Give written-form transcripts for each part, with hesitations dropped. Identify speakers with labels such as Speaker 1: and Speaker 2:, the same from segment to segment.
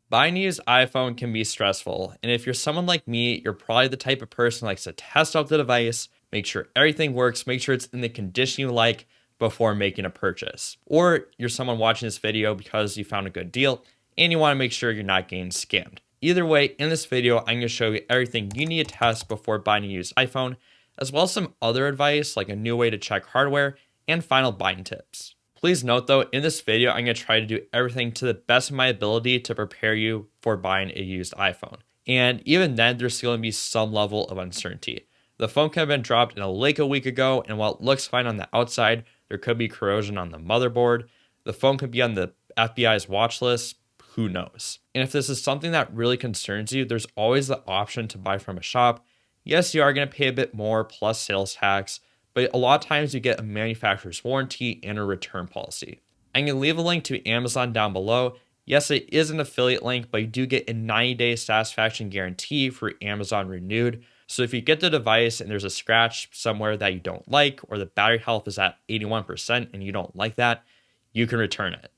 Speaker 1: Buying a used iPhone can be stressful, and if you're someone like me, you're probably the type of person who likes to test out the device, make sure everything works, make sure it's in the condition you like before making a purchase. Or you're someone watching this video because you found a good deal and you want to make sure you're not getting scammed. Either way, in this video, I'm going to show you everything you need to test before buying a used iPhone, as well as some other advice like a new way to check hardware and final buying tips. Please note though, in this video, I'm going to try to do everything to the best of my ability to prepare you for buying a used iPhone. And even then, there's still going to be some level of uncertainty. The phone could have been dropped in a lake a week ago, and while it looks fine on the outside, there could be corrosion on the motherboard. The phone could be on the FBI's watch list. Who knows? And if this is something that really concerns you, there's always the option to buy from a shop. Yes, you are going to pay a bit more plus sales tax, but a lot of times you get a manufacturer's warranty and a return policy. I'm going to leave a link to Amazon down below. Yes, it is an affiliate link, but you do get a 90-day satisfaction guarantee for Amazon Renewed. So if you get the device and there's a scratch somewhere that you don't like, or the battery health is at 81% and you don't like that, you can return it.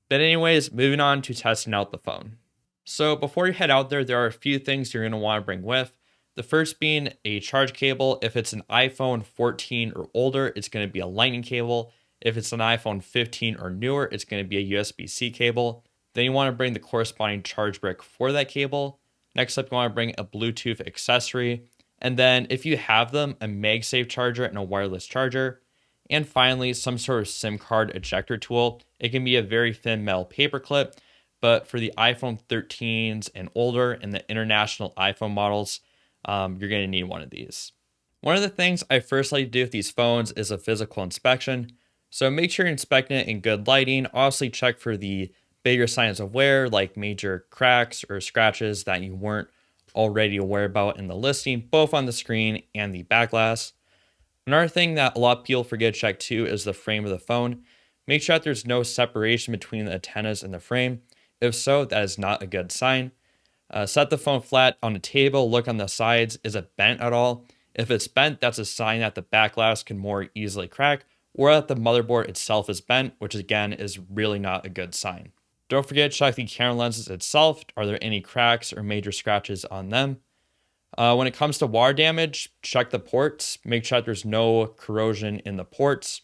Speaker 1: But anyways, moving on to testing out the phone. So before you head out there are a few things you're going to want to bring with. The first being a charge cable. If it's an iPhone 14 or older, it's going to be a lightning cable. If it's an iPhone 15 or newer, it's going to be a USB-C cable. Then you want to bring the corresponding charge brick for that cable. Next up, you want to bring a Bluetooth accessory. And then if you have them, a MagSafe charger and a wireless charger. And finally, some sort of SIM card ejector tool. It can be a very thin metal paper clip, but for the iPhone 13s and older and the international iPhone models, you're going to need one of these. One of the things I first like to do with these phones is a physical inspection. So make sure you're inspecting it in good lighting. Obviously check for the bigger signs of wear, like major cracks or scratches that you weren't already aware about in the listing, both on the screen and the back glass. Another thing that a lot of people forget to check too is the frame of the phone. Make sure that there's no separation between the antennas and the frame. If so, that is not a good sign. Set the phone flat on a table, look on the sides. Is it bent at all? If it's bent, that's a sign that the back glass can more easily crack, or that the motherboard itself is bent, which again is really not a good sign. Don't forget to check the camera lenses itself. Are there any cracks or major scratches on them? When it comes to water damage, check the ports. Make sure that there's no corrosion in the ports.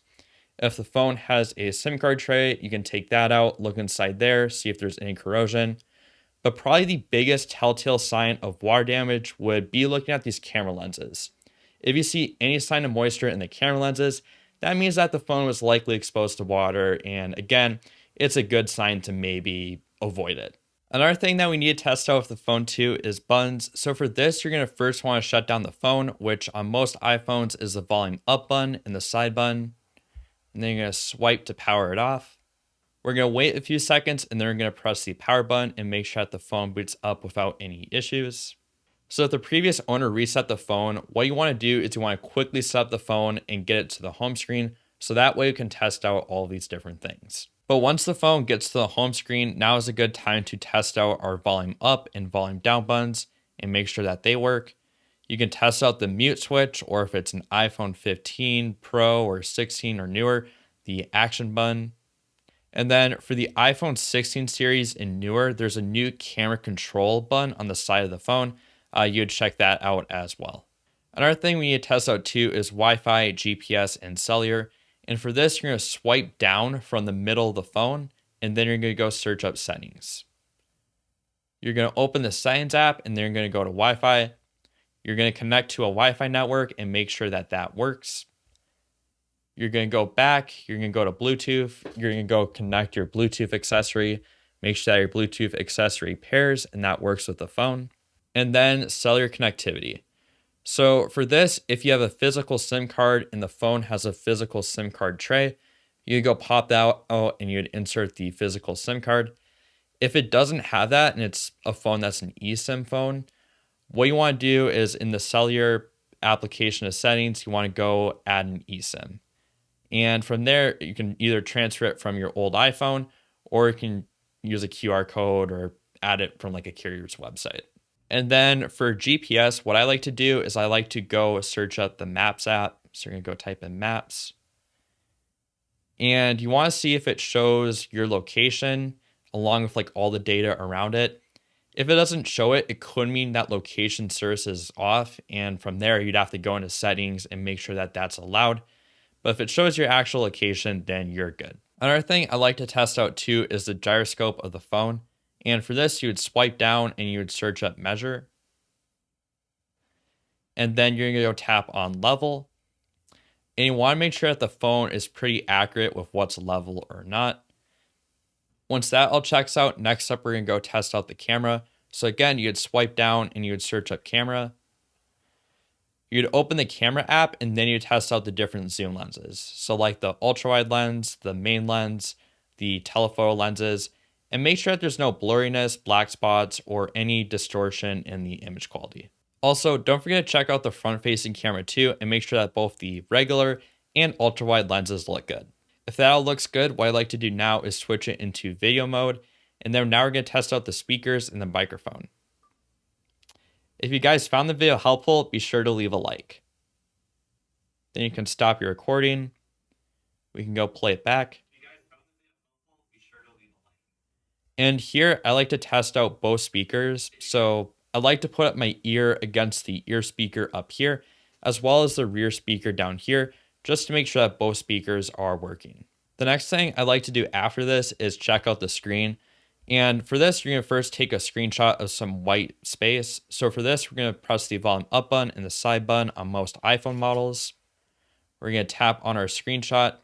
Speaker 1: If the phone has a SIM card tray, you can take that out, look inside there, see if there's any corrosion. But probably the biggest telltale sign of water damage would be looking at these camera lenses. If you see any sign of moisture in the camera lenses, that means that the phone was likely exposed to water, and again, it's a good sign to maybe avoid it. Another thing that we need to test out with the phone too is buttons. So for this, you're going to first want to shut down the phone, which on most iPhones is the volume up button and the side button. And then you're going to swipe to power it off. We're going to wait a few seconds and then we're going to press the power button and make sure that the phone boots up without any issues. So if the previous owner reset the phone, what you want to do is you want to quickly set up the phone and get it to the home screen. So that way you can test out all these different things. But once the phone gets to the home screen, now is a good time to test out our volume up and volume down buttons and make sure that they work. You can test out the mute switch, or if it's an iPhone 15 Pro or 16 or newer, the action button. And then for the iPhone 16 series and newer, there's a new camera control button on the side of the phone. You would check that out as well. Another thing we need to test out too is Wi-Fi, GPS, and cellular. And for this, you're going to swipe down from the middle of the phone, and then you're going to go search up settings. You're going to open the settings app, and then you're going to go to Wi-Fi. You're going to connect to a Wi-Fi network and make sure that that works. You're going to go back. You're going to go to Bluetooth. You're going to go connect your Bluetooth accessory. Make sure that your Bluetooth accessory pairs and that works with the phone. And then cellular connectivity. So for this, if you have a physical SIM card and the phone has a physical SIM card tray, you go pop that out and you'd insert the physical SIM card. If it doesn't have that and it's a phone that's an eSIM phone, what you want to do is in the cellular application of settings, you want to go add an eSIM. And from there, you can either transfer it from your old iPhone or you can use a QR code or add it from like a carrier's website. And then for GPS, what I like to do is I like to go search up the Maps app. So you're going to go type in Maps. And you want to see if it shows your location along with like all the data around it. If it doesn't show it, it could mean that location service is off. And from there, you'd have to go into settings and make sure that that's allowed. But if it shows your actual location, then you're good. Another thing I like to test out too is the gyroscope of the phone. And for this, you would swipe down and you would search up measure. And then you're gonna go tap on level. And you wanna make sure that the phone is pretty accurate with what's level or not. Once that all checks out, next up, we're gonna go test out the camera. So again, you'd swipe down and you would search up camera. You'd open the camera app and then you test out the different zoom lenses. So like the ultra wide lens, the main lens, the telephoto lenses, and make sure that there's no blurriness, black spots, or any distortion in the image quality. Also, don't forget to check out the front facing camera too and make sure that both the regular and ultra wide lenses look good. If that all looks good, what I like to do now is switch it into video mode. And then now we're going to test out the speakers and the microphone. If you guys found the video helpful, be sure to leave a like. Then you can stop your recording. We can go play it back. And here I like to test out both speakers. So I like to put up my ear against the ear speaker up here, as well as the rear speaker down here, just to make sure that both speakers are working. The next thing I like to do after this is check out the screen. And for this, you're going to first take a screenshot of some white space. So for this, we're going to press the volume up button and the side button on most iPhone models. We're going to tap on our screenshot,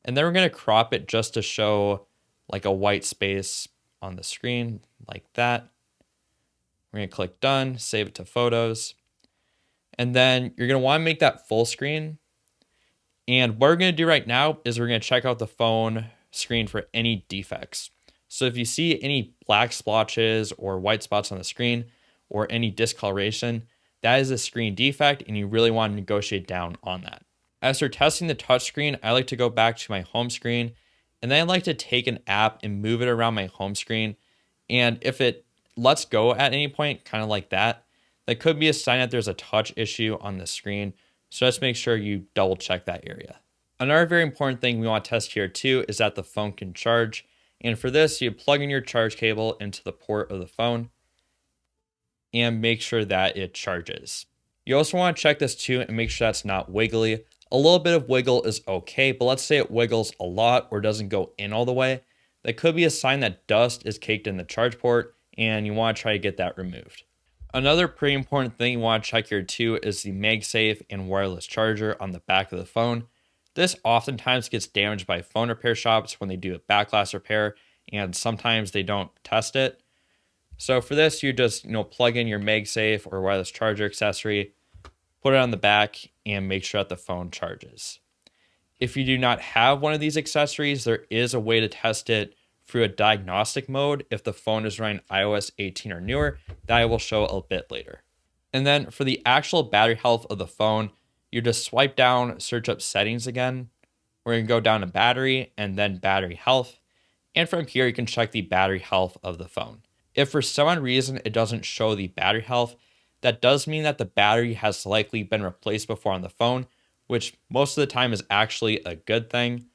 Speaker 1: and then we're going to crop it just to show like a white space on the screen like that. We're going to click done, save it to photos. And then you're going to want to make that full screen. And what we're going to do right now is we're going to check out the phone screen for any defects. So if you see any black splotches or white spots on the screen or any discoloration, that is a screen defect and you really want to negotiate down on that. As for testing the touchscreen, I like to go back to my home screen and then I like to take an app and move it around my home screen. And if it lets go at any point, kind of like that, that could be a sign that there's a touch issue on the screen. So just make sure you double check that area. Another very important thing we want to test here too is that the phone can charge. And for this, you plug in your charge cable into the port of the phone and make sure that it charges. You also want to check this too and make sure that's not wiggly. A little bit of wiggle is okay, but let's say it wiggles a lot or doesn't go in all the way. That could be a sign that dust is caked in the charge port and you want to try to get that removed. Another pretty important thing you want to check here too is the MagSafe and wireless charger on the back of the phone. This oftentimes gets damaged by phone repair shops when they do a back glass repair, and sometimes they don't test it. So for this, you just plug in your MagSafe or wireless charger accessory, put it on the back, and make sure that the phone charges. If you do not have one of these accessories, there is a way to test it through a diagnostic mode if the phone is running iOS 18 or newer, that I will show a bit later. And then for the actual battery health of the phone, you just swipe down, search up settings again. We're going to go down to battery and then battery health. And from here, you can check the battery health of the phone. If for some reason it doesn't show the battery health, that does mean that the battery has likely been replaced before on the phone, which most of the time is actually a good thing.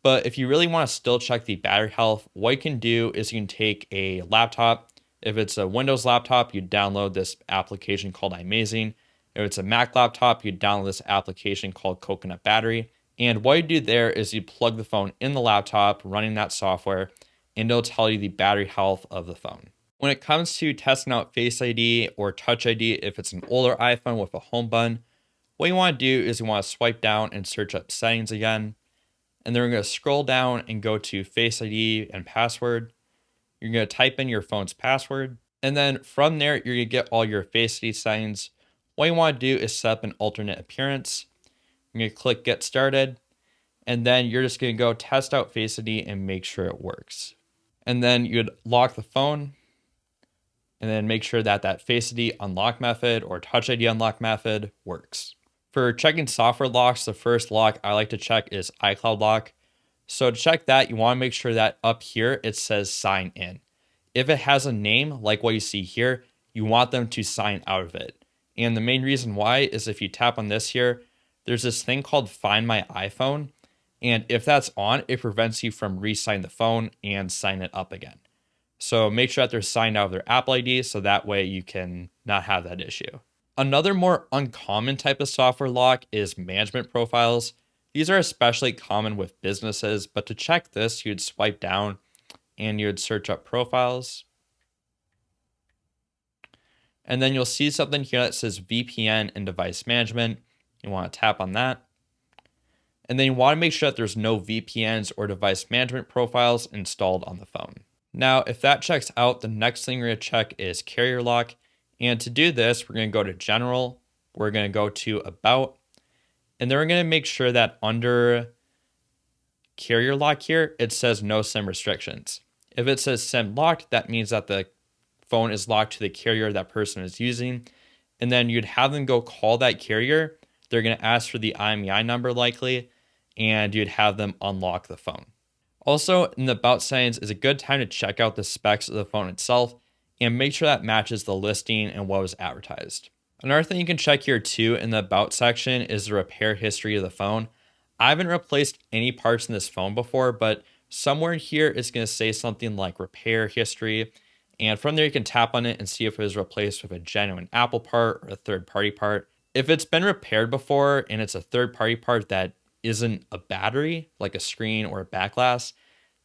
Speaker 1: But if you really want to still check the battery health, what you can do is you can take a laptop. If it's a Windows laptop, you download this application called iMazing. If it's a Mac laptop, you download this application called Coconut Battery. And what you do there is you plug the phone in the laptop, running that software, and it'll tell you the battery health of the phone. When it comes to testing out Face ID or Touch ID, if it's an older iPhone with a home button, what you want to do is you want to swipe down and search up settings again. And then we're going to scroll down and go to Face ID and password. You're going to type in your phone's password. And then from there, you're going to get all your Face ID settings. What you want to do is set up an alternate appearance. You're going to click Get Started. And then you're just going to go test out Face ID and make sure it works. And then you'd lock the phone. And then make sure that that Face ID unlock method or Touch ID unlock method works. For checking software locks, the first lock I like to check is iCloud lock. So to check that, you want to make sure that up here it says sign in. If it has a name like what you see here, you want them to sign out of it. And the main reason why is if you tap on this here, there's this thing called Find My iPhone. And if that's on, it prevents you from re-signing the phone and sign it up again. So make sure that they're signed out of their Apple ID so that way you can not have that issue. Another more uncommon type of software lock is management profiles. These are especially common with businesses, but to check this, you'd swipe down and you'd search up profiles. And then you'll see something here that says VPN and device management. You want to tap on that. And then you want to make sure that there's no VPNs or device management profiles installed on the phone. Now, if that checks out, the next thing we're going to check is carrier lock. And to do this, we're going to go to General. We're going to go to About. And then we're going to make sure that under carrier lock here, it says no SIM restrictions. If it says SIM locked, that means that the phone is locked to the carrier that person is using. And then you'd have them go call that carrier. They're going to ask for the IMEI number likely, and you'd have them unlock the phone. Also, in the About settings is a good time to check out the specs of the phone itself and make sure that matches the listing and what was advertised. Another thing you can check here too in the About section is the repair history of the phone. I haven't replaced any parts in this phone before, but somewhere in here it's going to say something like repair history. And from there you can tap on it and see if it was replaced with a genuine Apple part or a third-party part. If it's been repaired before and it's a third-party part that isn't a battery, like a screen or a back glass,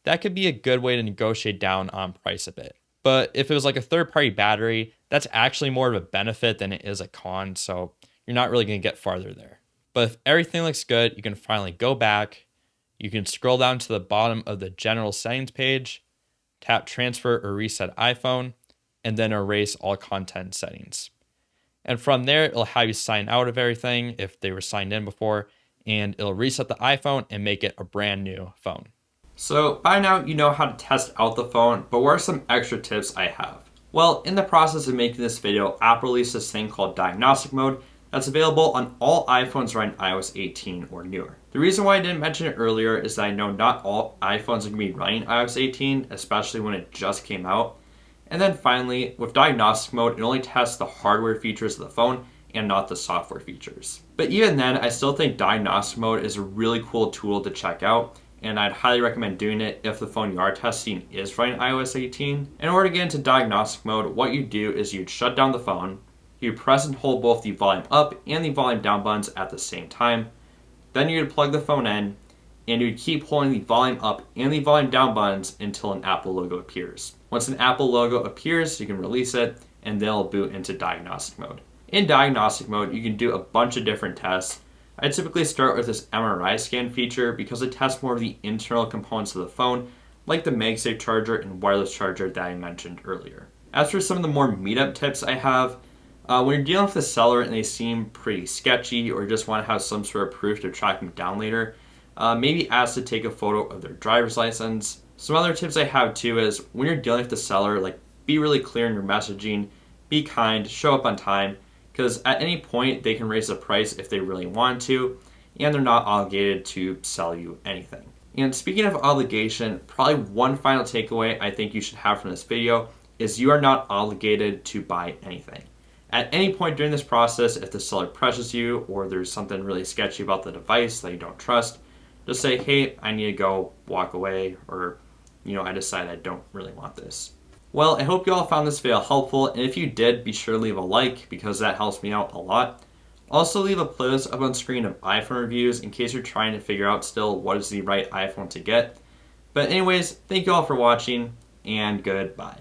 Speaker 1: that could be a good way to negotiate down on price a bit. But if it was like a third-party battery, that's actually more of a benefit than it is a con, so you're not really going to get farther there. But if everything looks good, you can finally go back. You can scroll down to the bottom of the general settings page, tap transfer or reset iPhone, and then erase all content settings. And from there, it'll have you sign out of everything if they were signed in before, and it'll reset the iPhone and make it a brand new phone. So by now, you know how to test out the phone, but what are some extra tips I have? Well, in the process of making this video, Apple released this thing called diagnostic mode that's available on all iPhones running iOS 18 or newer. The reason why I didn't mention it earlier is that I know not all iPhones are going to be running iOS 18, especially when it just came out. And then finally, with diagnostic mode, it only tests the hardware features of the phone and not the software features. But even then, I still think diagnostic mode is a really cool tool to check out, and I'd highly recommend doing it if the phone you are testing is running iOS 18. In order to get into diagnostic mode, what you do is you'd shut down the phone, you press and hold both the volume up and the volume down buttons at the same time. Then you'd plug the phone in, and you'd keep holding the volume up and the volume down buttons until an Apple logo appears. Once an Apple logo appears, you can release it, and then it'll boot into diagnostic mode. In diagnostic mode, you can do a bunch of different tests. I typically start with this MRI scan feature because it tests more of the internal components of the phone, like the MagSafe charger and wireless charger that I mentioned earlier. As for some of the more meetup tips I have, when you're dealing with a seller and they seem pretty sketchy or just want to have some sort of proof to track them down later, maybe ask to take a photo of their driver's license. Some other tips I have too is when you're dealing with the seller, like be really clear in your messaging, be kind, show up on time, because at any point they can raise the price if they really want to, and they're not obligated to sell you anything. And speaking of obligation, probably one final takeaway I think you should have from this video is you are not obligated to buy anything. At any point during this process, if the seller pressures you or there's something really sketchy about the device that you don't trust, just say, hey, I need to go, walk away, or, I decide I don't really want this. Well, I hope you all found this video helpful, and if you did, be sure to leave a like because that helps me out a lot. Also, leave a playlist up on screen of iPhone reviews in case you're trying to figure out still what is the right iPhone to get. But anyways, thank you all for watching, and goodbye.